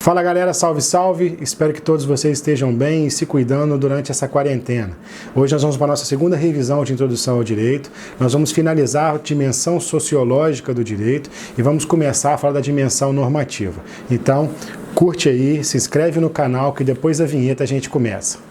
Fala galera, salve salve, espero que todos vocês estejam bem e se cuidando durante essa quarentena. Hoje nós vamos para a nossa segunda revisão de introdução ao direito, nós vamos finalizar a dimensão sociológica do direito e vamos começar a falar da dimensão normativa. Então, curte aí, se inscreve no canal que depois da vinheta a gente começa.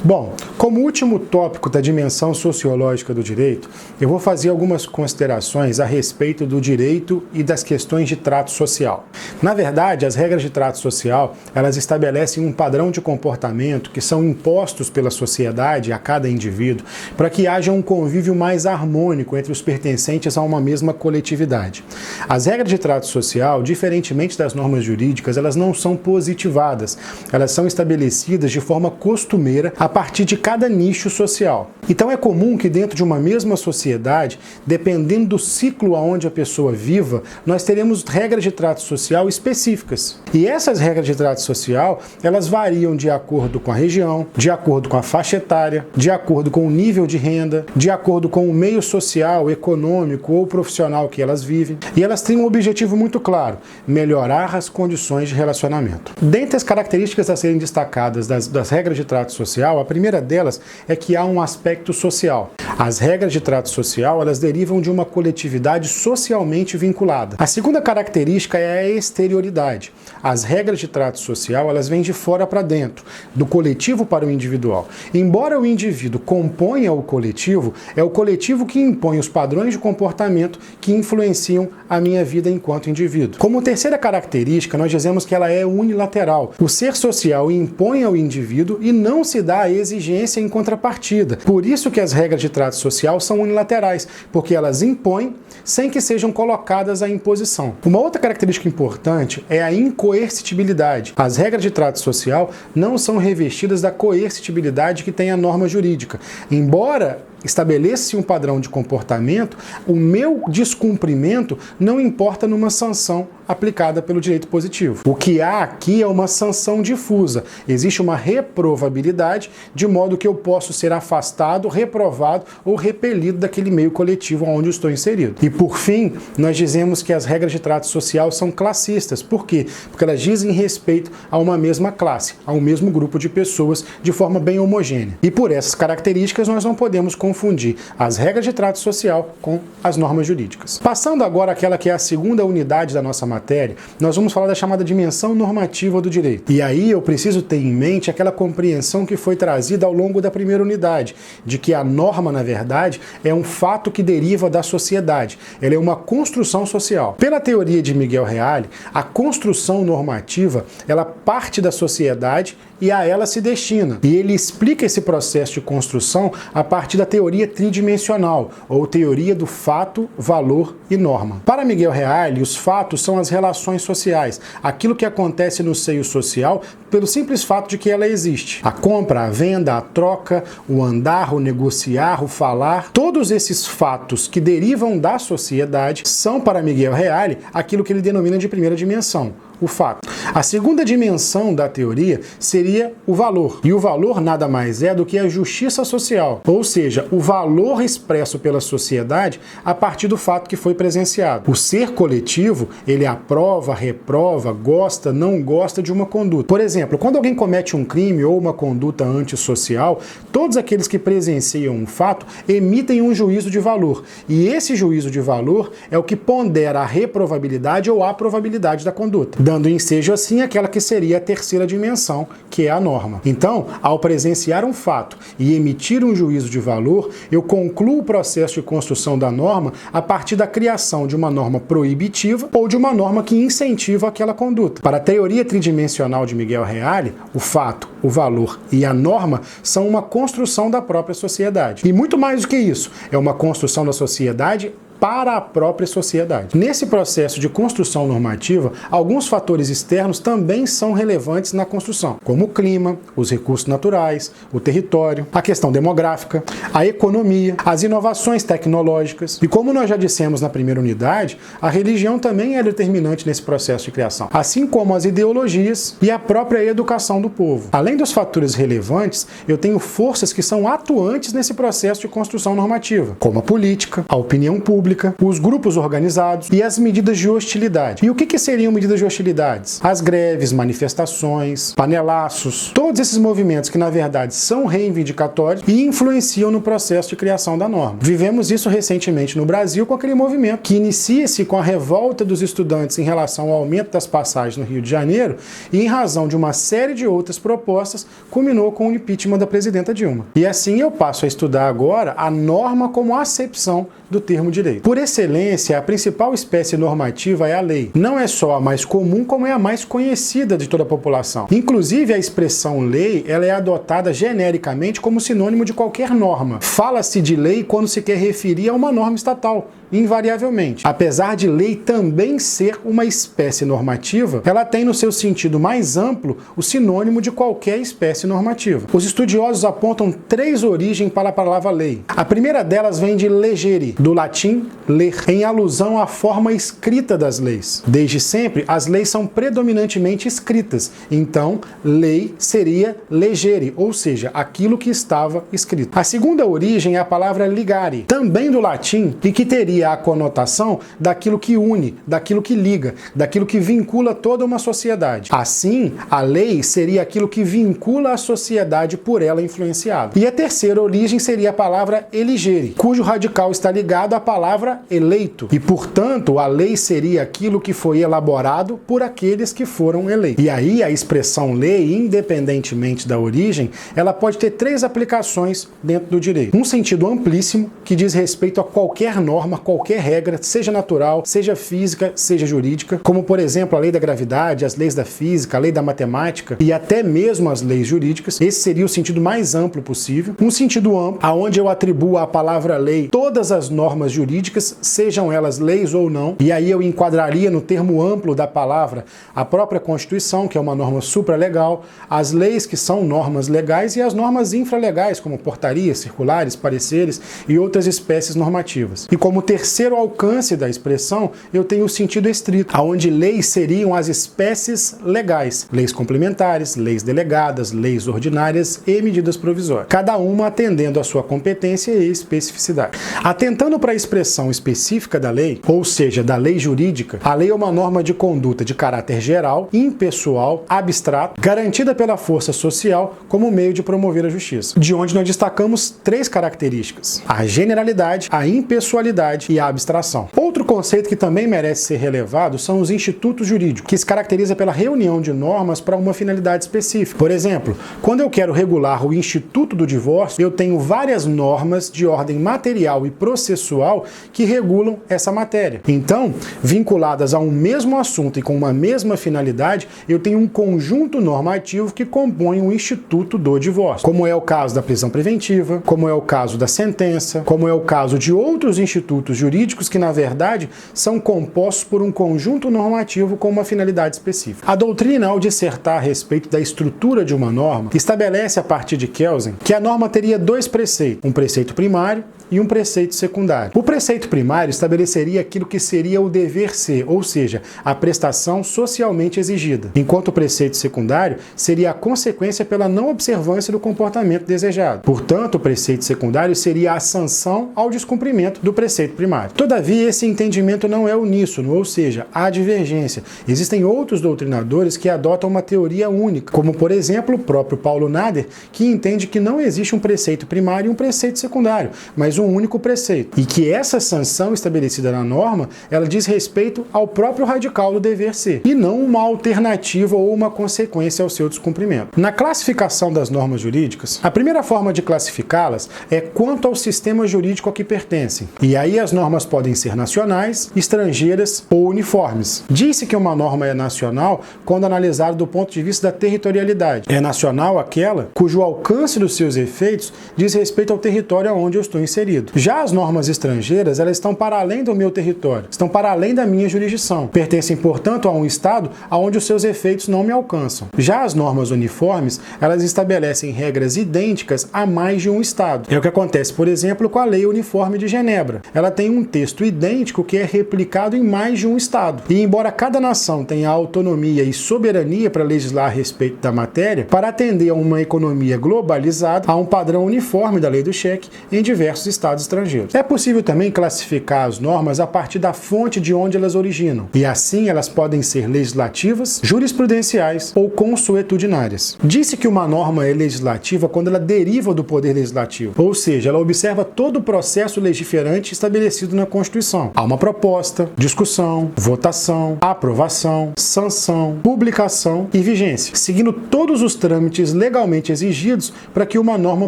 Bom, como último tópico da dimensão sociológica do direito, eu vou fazer algumas considerações a respeito do direito e das questões de trato social. Na verdade, as regras de trato social, elas estabelecem um padrão de comportamento que são impostos pela sociedade a cada indivíduo para que haja um convívio mais harmônico entre os pertencentes a uma mesma coletividade. As regras de trato social, diferentemente das normas jurídicas, elas não são positivadas, elas são estabelecidas de forma costumeira a partir de cada nicho social. Então é comum que dentro de uma mesma sociedade, dependendo do ciclo aonde a pessoa viva, nós teremos regras de trato social específicas. E essas regras de trato social, elas variam de acordo com a região, de acordo com a faixa etária, de acordo com o nível de renda, de acordo com o meio social, econômico ou profissional que elas vivem. E elas têm um objetivo muito claro: melhorar as condições de relacionamento. Dentre as características a serem destacadas das regras de trato social, a primeira delas é que há um aspecto social. As regras de trato social, elas derivam de uma coletividade socialmente vinculada. A segunda característica é a exterioridade. As regras de trato social, elas vêm de fora para dentro, do coletivo para o individual. Embora o indivíduo componha o coletivo, é o coletivo que impõe os padrões de comportamento que influenciam a minha vida enquanto indivíduo. Como terceira característica, nós dizemos que ela é unilateral. O ser social impõe ao indivíduo e não se dá a exigência em contrapartida. Por isso que as regras de trato social são unilaterais, porque elas impõem sem que sejam colocadas à imposição. Uma outra característica importante é a incoercitibilidade. As regras de trato social não são revestidas da coercitibilidade que tem a norma jurídica. Embora estabeleça-se um padrão de comportamento, o meu descumprimento não importa numa sanção aplicada pelo direito positivo. O que há aqui é uma sanção difusa. Existe uma reprovabilidade, de modo que eu posso ser afastado, reprovado ou repelido daquele meio coletivo onde eu estou inserido. E por fim, nós dizemos que as regras de trato social são classistas. Por quê? Porque elas dizem respeito a uma mesma classe, a um mesmo grupo de pessoas de forma bem homogênea. E por essas características nós não podemos confundir as regras de trato social com as normas jurídicas. Passando agora àquela que é a segunda unidade da nossa matéria, nós vamos falar da chamada dimensão normativa do direito. E aí eu preciso ter em mente aquela compreensão que foi trazida ao longo da primeira unidade, de que a norma, na verdade, é um fato que deriva da sociedade. Ela é uma construção social. Pela teoria de Miguel Reale, a construção normativa, ela parte da sociedade e a ela se destina. E ele explica esse processo de construção a partir da teoria tridimensional, ou teoria do fato, valor e norma. Para Miguel Reale, os fatos são as relações sociais, aquilo que acontece no seio social pelo simples fato de que ela existe. A compra, a venda, a troca, o andar, o negociar, o falar, todos esses fatos que derivam da sociedade são, para Miguel Reale, aquilo que ele denomina de primeira dimensão, o fato. A segunda dimensão da teoria seria o valor. E o valor nada mais é do que a justiça social, ou seja, o valor expresso pela sociedade a partir do fato que foi presenciado. O ser coletivo, ele aprova, reprova, gosta, não gosta de uma conduta. Por exemplo, quando alguém comete um crime ou uma conduta antissocial, todos aqueles que presenciam um fato emitem um juízo de valor. E esse juízo de valor é o que pondera a reprovabilidade ou a aprovabilidade da conduta, dando ensejo assim aquela que seria a terceira dimensão, que é a norma. Então, ao presenciar um fato e emitir um juízo de valor, eu concluo o processo de construção da norma a partir da criação de uma norma proibitiva ou de uma norma que incentiva aquela conduta. Para a teoria tridimensional de Miguel Reale, o fato, o valor e a norma são uma construção da própria sociedade. E muito mais do que isso, é uma construção da sociedade para a própria sociedade. Nesse processo de construção normativa, alguns fatores externos também são relevantes na construção, como o clima, os recursos naturais, o território, a questão demográfica, a economia, as inovações tecnológicas. E como nós já dissemos na primeira unidade, a religião também é determinante nesse processo de criação, assim como as ideologias e a própria educação do povo. Além dos fatores relevantes, eu tenho forças que são atuantes nesse processo de construção normativa, como a política, a opinião pública, pública, os grupos organizados e as medidas de hostilidade. E o que seriam medidas de hostilidades? As greves, manifestações, panelaços, todos esses movimentos que na verdade são reivindicatórios e influenciam no processo de criação da norma. Vivemos isso recentemente no Brasil com aquele movimento que inicia-se com a revolta dos estudantes em relação ao aumento das passagens no Rio de Janeiro e, em razão de uma série de outras propostas, culminou com o impeachment da presidenta Dilma. E assim eu passo a estudar agora a norma como acepção do termo direito. Por excelência, a principal espécie normativa é a lei. Não é só a mais comum, como é a mais conhecida de toda a população. Inclusive, a expressão lei, ela é adotada genericamente como sinônimo de qualquer norma. Fala-se de lei quando se quer referir a uma norma estatal, invariavelmente. Apesar de lei também ser uma espécie normativa, ela tem no seu sentido mais amplo o sinônimo de qualquer espécie normativa. Os estudiosos apontam 3 origens para a palavra lei. A primeira delas vem de legere, do latim ler, em alusão à forma escrita das leis. Desde sempre, as leis são predominantemente escritas, então lei seria legere, ou seja, aquilo que estava escrito. A segunda origem é a palavra ligare, também do latim, e que teria a conotação daquilo que une, daquilo que liga, daquilo que vincula toda uma sociedade. Assim, a lei seria aquilo que vincula a sociedade por ela influenciada. E a terceira origem seria a palavra eligere, cujo radical está ligado à palavra eleito. E, portanto, a lei seria aquilo que foi elaborado por aqueles que foram eleitos. E aí, a expressão lei, independentemente da origem, ela pode ter 3 aplicações dentro do direito. Um sentido amplíssimo, que diz respeito a qualquer norma, qualquer regra, seja natural, seja física, seja jurídica, como, por exemplo, a lei da gravidade, as leis da física, a lei da matemática e até mesmo as leis jurídicas. Esse seria o sentido mais amplo possível. Um sentido amplo, aonde eu atribuo à palavra lei todas as normas jurídicas, sejam elas leis ou não, e aí eu enquadraria no termo amplo da palavra a própria Constituição, que é uma norma supralegal, as leis que são normas legais e as normas infralegais, como portarias, circulares, pareceres e outras espécies normativas. E como terceiro alcance da expressão, eu tenho o sentido estrito, onde leis seriam as espécies legais, leis complementares, leis delegadas, leis ordinárias e medidas provisórias, cada uma atendendo à sua competência e especificidade. Atentando para a expressão específica da lei, ou seja, da lei jurídica, a lei é uma norma de conduta de caráter geral, impessoal, abstrato, garantida pela força social como meio de promover a justiça, de onde nós destacamos 3 características: a generalidade, a impessoalidade e a abstração. Outro conceito que também merece ser relevado são os institutos jurídicos, que se caracteriza pela reunião de normas para uma finalidade específica. Por exemplo, quando eu quero regular o instituto do divórcio, eu tenho várias normas de ordem material e processual que regulam essa matéria. Então, vinculadas a um mesmo assunto e com uma mesma finalidade, eu tenho um conjunto normativo que compõe o instituto do divórcio, como é o caso da prisão preventiva, como é o caso da sentença, como é o caso de outros institutos jurídicos que, na verdade, são compostos por um conjunto normativo com uma finalidade específica. A doutrina, ao dissertar a respeito da estrutura de uma norma, estabelece a partir de Kelsen que a norma teria 2 preceitos, um preceito primário e um preceito secundário. O preceito primário estabeleceria aquilo que seria o dever ser, ou seja, a prestação socialmente exigida, enquanto o preceito secundário seria a consequência pela não observância do comportamento desejado. Portanto, o preceito secundário seria a sanção ao descumprimento do preceito primário. Todavia, esse entendimento não é uníssono, ou seja, há divergência. Existem outros doutrinadores que adotam uma teoria única, como, por exemplo, o próprio Paulo Nader, que entende que não existe um preceito primário e um preceito secundário, mas um único preceito, e que essa sanção estabelecida na norma, ela diz respeito ao próprio radical do dever ser, e não uma alternativa ou uma consequência ao seu descumprimento. Na classificação das normas jurídicas, a primeira forma de classificá-las é quanto ao sistema jurídico a que pertencem, e aí as normas podem ser nacionais, estrangeiras ou uniformes. Diz-se que uma norma é nacional quando analisada do ponto de vista da territorialidade. É nacional aquela cujo alcance dos seus efeitos diz respeito ao território onde eu estou inserido. Já as normas estrangeiras, elas estão para além do meu território, estão para além da minha jurisdição. Pertencem, portanto, a um estado onde os seus efeitos não me alcançam. Já as normas uniformes, elas estabelecem regras idênticas a mais de um estado. É o que acontece, por exemplo, com a Lei Uniforme de Genebra. Ela tem um texto idêntico que é replicado em mais de um estado. E embora cada nação tenha autonomia e soberania para legislar a respeito da matéria, para atender a uma economia globalizada, há um padrão uniforme da lei do cheque em diversos estados estrangeiros. É possível também classificar as normas a partir da fonte de onde elas originam, e assim elas podem ser legislativas, jurisprudenciais ou consuetudinárias. Disse que uma norma é legislativa quando ela deriva do poder legislativo, ou seja, ela observa todo o processo legiferante estabelecido na Constituição. Há uma proposta, discussão, votação, aprovação, sanção, publicação e vigência, seguindo todos os trâmites legalmente exigidos para que uma norma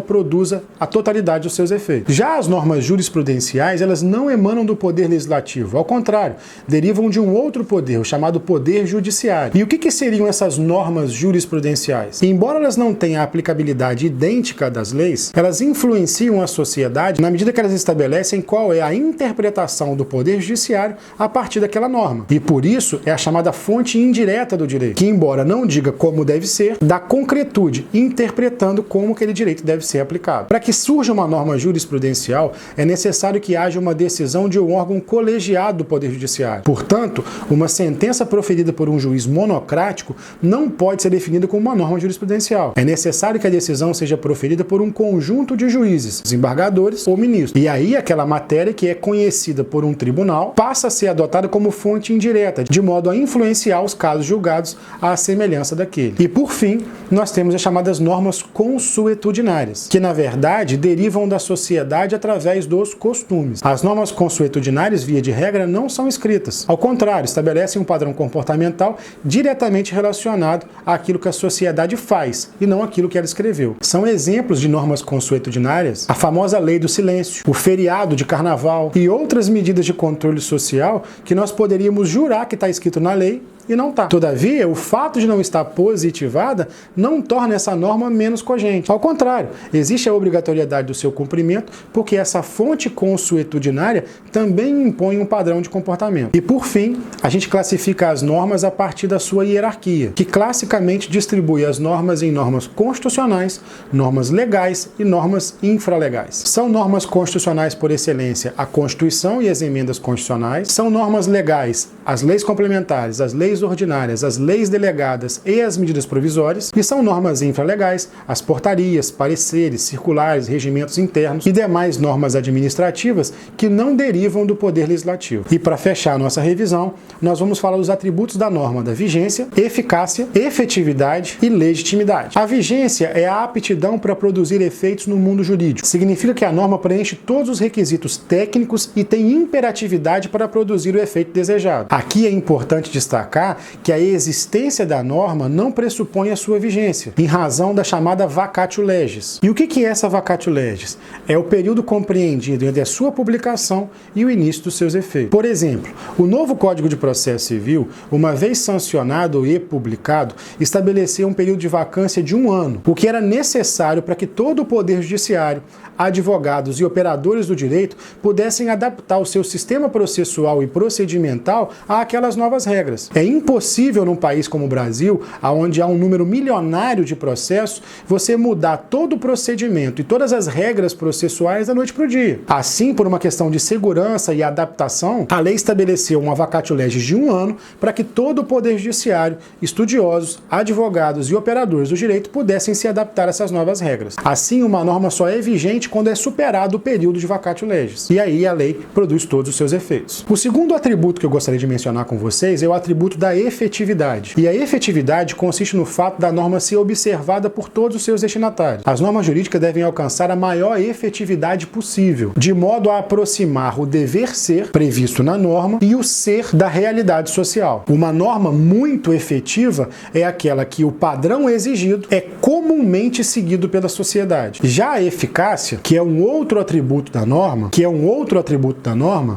produza a totalidade dos seus efeitos. Já as normas jurisprudenciais, elas não emanam do poder legislativo, ao contrário, derivam de um outro poder, o chamado poder judiciário. E o que seriam essas normas jurisprudenciais? Embora elas não tenham a aplicabilidade idêntica das leis, elas influenciam a sociedade na medida que elas estabelecem qual é a interpretação do poder judiciário a partir daquela norma. E por isso é a chamada fonte indireta do direito, que embora não diga como deve ser, dá concretude, interpretando como aquele direito deve ser aplicado. Para que surja uma norma jurisprudencial, é necessário que haja uma decisão de um órgão colegiado do Poder Judiciário. Portanto, uma sentença proferida por um juiz monocrático não pode ser definida como uma norma jurisprudencial. É necessário que a decisão seja proferida por um conjunto de juízes, desembargadores ou ministros. E aí aquela matéria que é conhecida por um tribunal passa a ser adotada como fonte indireta, de modo a influenciar os casos julgados à semelhança daquele. E por fim, nós temos as chamadas normas consuetudinárias, que na verdade derivam da sociedade através dos costumes. As normas consuetudinárias, via de regra, não são escritas. Ao contrário, estabelecem um padrão comportamental diretamente relacionado àquilo que a sociedade faz e não àquilo que ela escreveu. São exemplos de normas consuetudinárias a famosa lei do silêncio, o feriado de carnaval e outras medidas de controle social que nós poderíamos jurar que está escrito na lei e não está. Todavia, o fato de não estar positivada não torna essa norma menos cogente. Ao contrário, existe a obrigatoriedade do seu cumprimento, porque essa fonte consuetudinária também impõe um padrão de comportamento. E por fim, a gente classifica as normas a partir da sua hierarquia, que classicamente distribui as normas em normas constitucionais, normas legais e normas infralegais. São normas constitucionais por excelência a Constituição e as emendas constitucionais, são normas legais as leis complementares, as leis ordinárias, as leis delegadas e as medidas provisórias, e são normas infralegais as portarias, pareceres, circulares, regimentos internos e demais normas administrativas que não derivam do poder legislativo. E para fechar a nossa revisão, nós vamos falar dos atributos da norma da vigência, eficácia, efetividade e legitimidade. A vigência é a aptidão para produzir efeitos no mundo jurídico. Significa que a norma preenche todos os requisitos técnicos e tem imperatividade para produzir o efeito desejado. Aqui é importante destacar que a existência da norma não pressupõe a sua vigência, em razão da chamada vacatio legis. E o que é essa vacatio legis? É o período compreendido entre a sua publicação e o início dos seus efeitos. Por exemplo, o novo Código de Processo Civil, uma vez sancionado e publicado, estabeleceu um período de vacância de 1 ano, o que era necessário para que todo o Poder Judiciário, advogados e operadores do direito pudessem adaptar o seu sistema processual e procedimental àquelas novas regras. É impossível num país como o Brasil, onde há um número milionário de processos, você mudar todo o procedimento e todas as regras processuais da noite para o dia. Assim, por uma questão de segurança e adaptação, a lei estabeleceu uma vacatio legis de 1 ano para que todo o Poder Judiciário, estudiosos, advogados e operadores do direito pudessem se adaptar a essas novas regras. Assim, uma norma só é vigente quando é superado o período de vacatio legis. E aí a lei produz todos os seus efeitos. O segundo atributo que eu gostaria de mencionar com vocês é o atributo da efetividade. E a efetividade consiste no fato da norma ser observada por todos os seus destinatários. As normas jurídicas devem alcançar a maior efetividade possível, de modo a aproximar o dever ser previsto na norma e o ser da realidade social. Uma norma muito efetiva é aquela que o padrão exigido é comumente seguido pela sociedade. Já a eficácia, que é um outro atributo da norma,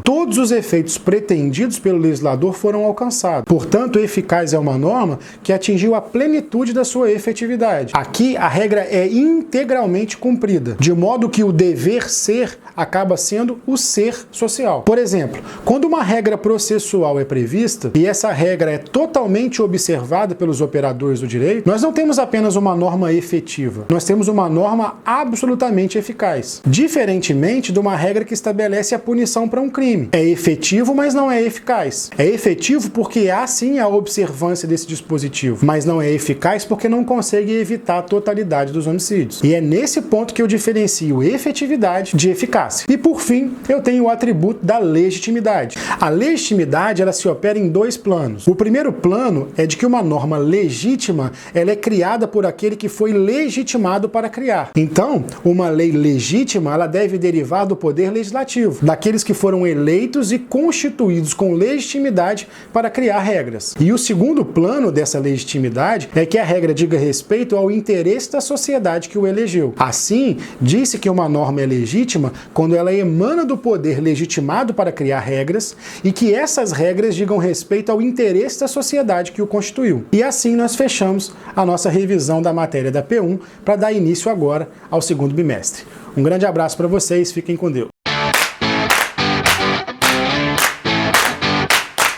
todos os efeitos pretendidos pelo legislador foram alcançados. Portanto, eficaz é uma norma que atingiu a plenitude da sua efetividade. Aqui, a regra é integralmente cumprida, de modo que o dever ser acaba sendo o ser social. Por exemplo, quando uma regra processual é prevista e essa regra é totalmente observada pelos operadores do direito, nós não temos apenas uma norma efetiva, nós temos uma norma absolutamente eficaz. Diferentemente de uma regra que estabelece a punição para um crime. É efetivo, mas não é eficaz. É efetivo porque há sim a observância desse dispositivo, mas não é eficaz porque não consegue evitar a totalidade dos homicídios. E é nesse ponto que eu diferencio efetividade de eficácia. E por fim, eu tenho o atributo da legitimidade. A legitimidade, ela se opera em dois planos. O primeiro plano é de que uma norma legítima, ela é criada por aquele que foi legitimado para criar. Então, uma lei legítima, ela deve derivar do poder legislativo, daqueles que foram eleitos e constituídos com legitimidade para criar regras. E o segundo plano dessa legitimidade é que a regra diga respeito ao interesse da sociedade que o elegeu. Assim, disse que uma norma é legítima quando ela emana do poder legitimado para criar regras e que essas regras digam respeito ao interesse da sociedade que o constituiu. E assim nós fechamos a nossa revisão da matéria da P1 para dar início agora ao segundo bimestre. Um grande abraço para vocês, fiquem com Deus.